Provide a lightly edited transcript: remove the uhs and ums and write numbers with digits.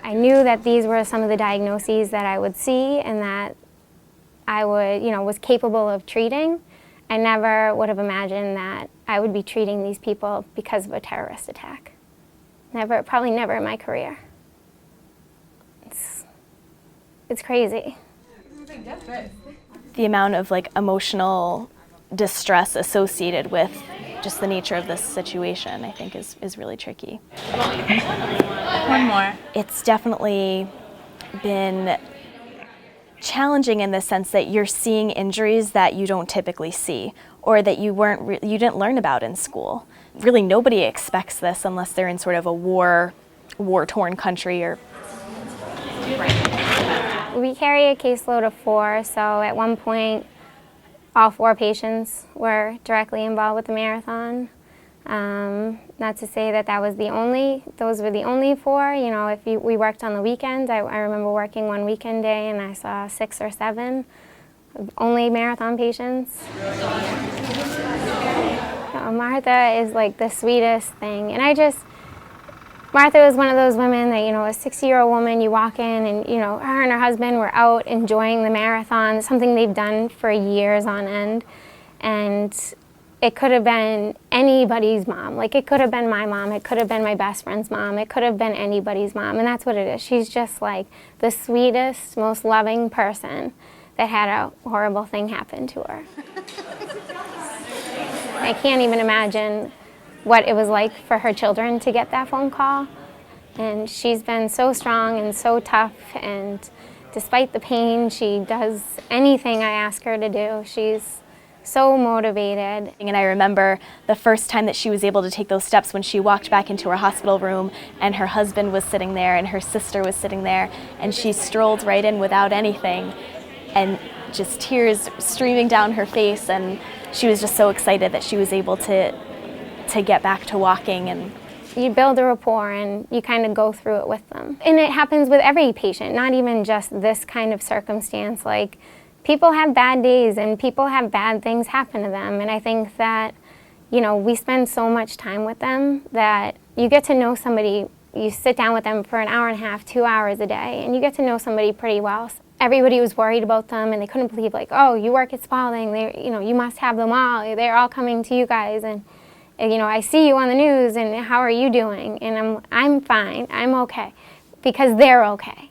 I knew that these were some of the diagnoses that I would see and that I would, was capable of treating. I never would have imagined that I would be treating these people because of a terrorist attack. Never, probably never in my career. It's crazy. The amount of emotional distress associated with just the nature of this situation, I think, is really tricky. One more. It's definitely been challenging in the sense that you're seeing injuries that you don't typically see or that you didn't learn about in school. Really, nobody expects this unless they're in sort of a war-torn country or. We carry a caseload of 4, so at one point all 4 patients were directly involved with the marathon. Not to say that those were the only 4. If we worked on the weekends, I remember working one weekend day and I saw 6 or 7 only marathon patients. Martha is like the sweetest thing, and Martha was one of those women that, a 60-year-old woman, you walk in and, her and her husband were out enjoying the marathon, something they've done for years on end. And it could have been anybody's mom. It could have been my mom. It could have been my best friend's mom. It could have been anybody's mom. And that's what it is. She's just like the sweetest, most loving person that had a horrible thing happen to her. I can't even imagine what it was like for her children to get that phone call. And she's been so strong and so tough, and despite the pain, she does anything I ask her to do. She's so motivated. And I remember the first time that she was able to take those steps when she walked back into her hospital room and her husband was sitting there and her sister was sitting there, and she strolled right in without anything and just tears streaming down her face, and she was just so excited that she was able to get back to walking. And you build a rapport and you kind of go through it with them. And it happens with every patient, not even just this kind of circumstance. People have bad days and people have bad things happen to them. And I think that, we spend so much time with them that you get to know somebody. You sit down with them for an hour and a half, 2 hours a day, and you get to know somebody pretty well. Everybody was worried about them and they couldn't believe, oh, you work at Spaulding, you must have them all. They're all coming to you guys. And I see you on the news, and how are you doing? And I'm fine, I'm okay, because they're okay.